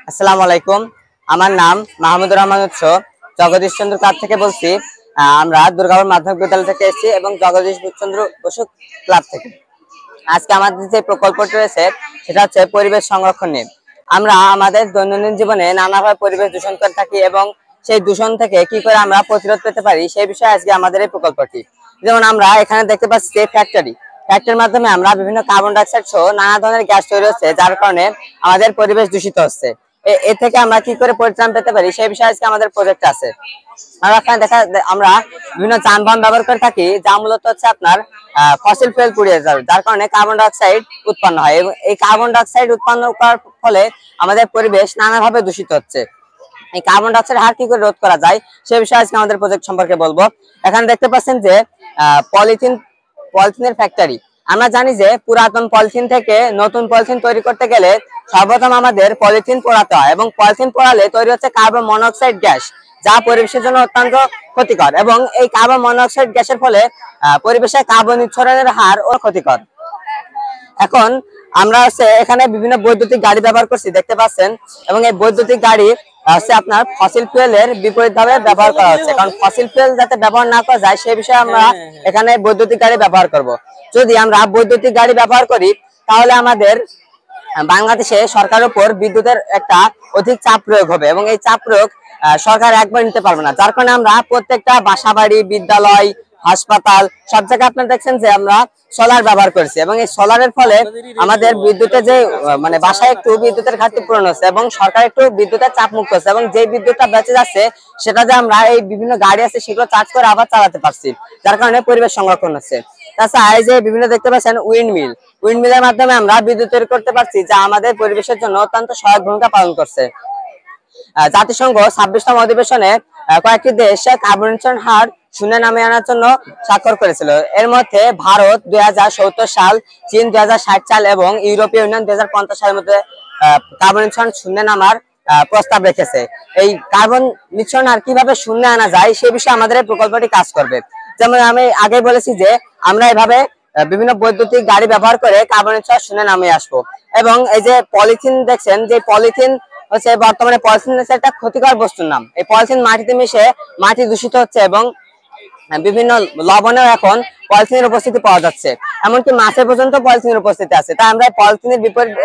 আসসালামু আলাইকুম। আমার নাম মাহমুদুর রহমান উৎস, জগদীশ চন্দ্র ক্লাব থেকে বলছি। আমরা দুর্গাপুর মাধ্যমিক বিদ্যালয় থেকে এসেছি এবং জগদীশ চন্দ্র বসু ক্লাব থেকে। আজকে আমাদের যে প্রকল্পটি রয়েছে সেটা হচ্ছে পরিবেশ সংরক্ষণ নিয়ে। আমরা আমাদের দৈনন্দিন জীবনে নানাভাবে পরিবেশ দূষণ করে থাকি এবং সেই দূষণ থেকে কি করে আমরা প্রতিরোধ পেতে পারি সেই বিষয়ে আজকে আমাদের এই প্রকল্পটি। যেমন আমরা এখানে দেখতে পাচ্ছি ফ্যাক্টরির মাধ্যমে আমরা বিভিন্ন কার্বন ডাইঅক্সাইড সহ নানা ধরনের গ্যাস তৈরি হচ্ছে, যার কারণে আমাদের পরিবেশ দূষিত হচ্ছে। এ থেকে আমরা কি করে পরিত্রাণ পেতে পারি সেই বিষয়ে আজকে আমাদের প্রজেক্ট আছে। আমরা বিভিন্ন যানবাহন ব্যবহার করে থাকি, যা মূলত হচ্ছে আপনার ফসিল ফুয়েল পুড়িয়ে যাবে, যার কারণে কার্বন ডাইঅক্সাইড উৎপন্ন হয় এবং এই কার্বন ডাইঅক্সাইড উৎপন্ন করার ফলে আমাদের পরিবেশ নানাভাবে দূষিত হচ্ছে। এই কার্বন ডাইঅক্সাইড হার কি করে রোধ করা যায় সে বিষয়ে আজকে আমাদের প্রজেক্ট সম্পর্কে বলবো। এখানে দেখতে পাচ্ছেন যে পলিথিনের ফ্যাক্টরি। আমরা জানি যে পুরাতন পলিথিন থেকে নতুন পলিথিন তৈরি করতে গেলে সর্বপ্রথম আমাদের পলিথিন পোড়াতে হয় এবং পলিথিন পোড়ালে তৈরি হচ্ছে কার্বন মনোক্সাইড গ্যাস, যা পরিবেশের জন্য অত্যন্ত ক্ষতিকর এবং এই কার্বন মনোক্সাইড গ্যাসের ফলে পরিবেশে কার্বন নিঃসরণের হার ও ক্ষতিকর। এখন আমরা এখানে বিভিন্ন বৈদ্যুতিক গাড়ি ব্যবহার করছি দেখতে পাচ্ছেন, এবং এই বৈদ্যুতিক গাড়ি আপনার ফসিল ফুয়েলের বিপরীত ভাবে ব্যবহার করা হচ্ছে, কারণ ফসিল ফুয়েল যাতে ব্যবহার না করা যায় সেই বিষয়ে আমরা এখানে বৈদ্যুতিক গাড়ি ব্যবহার করব। যদি আমরা বৈদ্যুতিক গাড়ি ব্যবহার করি তাহলে আমাদের বাংলাদেশে সরকারের উপর বিদ্যুতের একটা অধিক চাপ প্রয়োগ হবে এবং এই চাপ প্রয়োগ সরকার একবার নিতে পারবে না, যার কারণে আমরা প্রত্যেকটা বাসাবাড়ি, বিদ্যালয়, হাসপাতাল সব জায়গায় আপনারা দেখছেন যে আমরা সোলার ব্যবহার করছি এবং এই সোলারের ফলে আমাদের বিদ্যুতের যে বাসায় একটু বিদ্যুতের ঘাটতি পূরণ হচ্ছে এবং সরকার একটু বিদ্যুতের চাপ মুক্ত হচ্ছে এবং যে বিদ্যুৎটা বেঁচে যাচ্ছে সেটা যে আমরা এই বিভিন্ন গাড়ি আছে সেগুলো চার্জ করে আবার চালাতে পারছি, যার কারণে পরিবেশ সংরক্ষণ হচ্ছে। তাছাড়া এই যে বিভিন্ন দেখতে পাচ্ছেন উইন্ডমিলের মাধ্যমে আমরা বিদ্যুৎ তৈরি করতে পারছি, যা আমাদের পরিবেশের জন্য অত্যন্ত সহায়ক ভূমিকা পালন করছে। জাতিসংঘ 26তম অধিবেশনে কয়েকটি দেশ কার্বন নিঃসরণ হার শূন্য নামিয়ে আনার জন্য স্বাক্ষর করেছিল। এর মধ্যে ভারত 2070 সাল, চীন 2060 সাল এবং ইউরোপীয় ইউনিয়ন 2050 সালের মধ্যে কার্বন নিঃসরণ শূন্য নামার প্রস্তাব রেখেছে। এই কার্বন নিঃসরণ হার কিভাবে শূন্য আনা যায় সে বিষয়ে আমাদের এই প্রকল্পটি কাজ করবে। যেমন আমি আগে বলেছি যে আমরা এভাবে বিভিন্ন বৈদ্যুতিক গাড়ি ব্যবহার করে কার্বন নিঃসরণ শূন্য নামিয়ে আসবো। এবং এই যে পলিথিন দেখছেন, যে পলিথিন হচ্ছে বর্তমানে পলিথিন একটা ক্ষতিকর বস্তুর নাম। এই পলিথিন মাটিতে মিশে মাটি দূষিত হচ্ছে এবং বিভিন্ন লবণেও এখন পলিথিনের উপস্থিতি পাওয়া যাচ্ছে, এমনকি মাছে পর্যন্ত পলিথিনের উপস্থিতি আছে। তাই আমরা পলিথিনের বিপরীত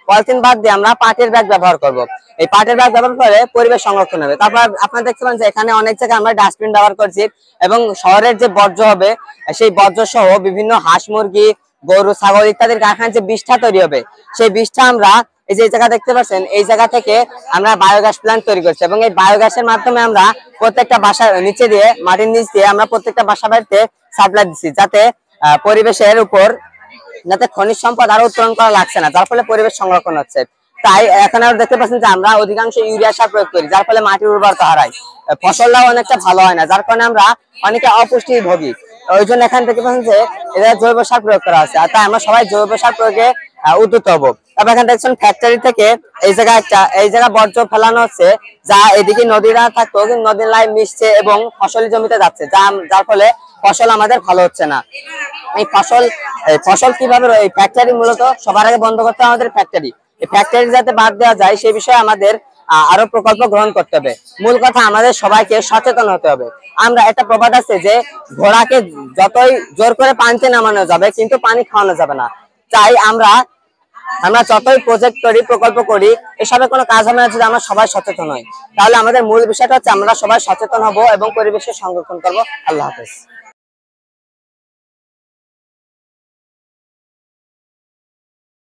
পলিথিন বাদ দিয়ে আমরা পাটের ব্যাগ ব্যবহার করব। এই পাটের ব্যাগ ব্যবহার করে পরিবেশ সংরক্ষণ হবে। তারপর আপনারা দেখতে পান যে এখানে অনেক জায়গায় আমরা ডাস্টবিন ব্যবহার করছি এবং শহরের যে বর্জ্য হবে সেই বর্জ্য সহ বিভিন্ন হাঁস, মুরগি, গরু, ছাগল ইত্যাদির কারখানায় যে বিষটা তৈরি হবে সেই বিষটা আমরা এই যে জায়গা দেখতে পাচ্ছেন এই জায়গা থেকে আমরা বায়োগ্যাস প্ল্যান্ট তৈরি করছি এবং এই বায়োগ্যাসের মাধ্যমে আমরা প্রত্যেকটা বাসার নিচে দিয়ে, মাটির নিচ দিয়ে আমরা প্রত্যেকটা বাসা বাড়িতে সাপ্লাই দিচ্ছি, যাতে পরিবেশের উপর যাতে খনিজ সম্পদ আরো উত্তোলন করা লাগছে না, যার ফলে পরিবেশ সংরক্ষণ হচ্ছে। তাই এখন আর দেখতে পাচ্ছেন যে আমরা অধিকাংশ ইউরিয়া সার প্রয়োগ করি, যার ফলে মাটির উর্বরতা হারায়, ফসলটাও অনেকটা ভালো হয় না, যার কারণে আমরা অনেকে অপুষ্টি ভোগী। ওই জন্য এখান থেকে পাচ্ছেন যে এদের জৈব সার প্রয়োগ করা হচ্ছে, আর তাই আমরা সবাই জৈব সার প্রয়োগে উদ্যত হবো। তারপর এখানে দেখছেন ফ্যাক্টরি থেকে এই জায়গা বর্জ্য ফেলানো হচ্ছে, যা এদিকে নদীরা থাকতো কিন্তু নদীর লাই মিশছে এবং ফসলি জমিতে যাচ্ছে, যার ফলে ফসল আমাদের ভালো হচ্ছে না। এই ফসল কিভাবে এই ফ্যাক্টরি মূলত সবার আগে বন্ধ করতে হবে আমাদের ফ্যাক্টরি। এই ফ্যাক্টরি যাতে বাদ দেওয়া যায় সেই বিষয়ে আমাদের আরো প্রকল্প গ্রহণ করতে হবে। মূল কথা আমাদের সবাইকে সচেতন হতে হবে। আমরা একটা প্রবাদ আছে যে ঘোড়াকে যতই জোর করে পানিতে নামানো যাবে কিন্তু পানি খাওয়ানো যাবে না। তাই আমরা যতই প্রজেক্ট করি, প্রকল্প করি, এসবের কোনো কাজ হবে না যদি আমরা সবাই সচেতন হই। তাহলে আমাদের মূল বিষয়টা হচ্ছে আমরা সবাই সচেতন হব এবং পরিবেশের সংরক্ষণ করবো। আল্লাহ হাফেজ।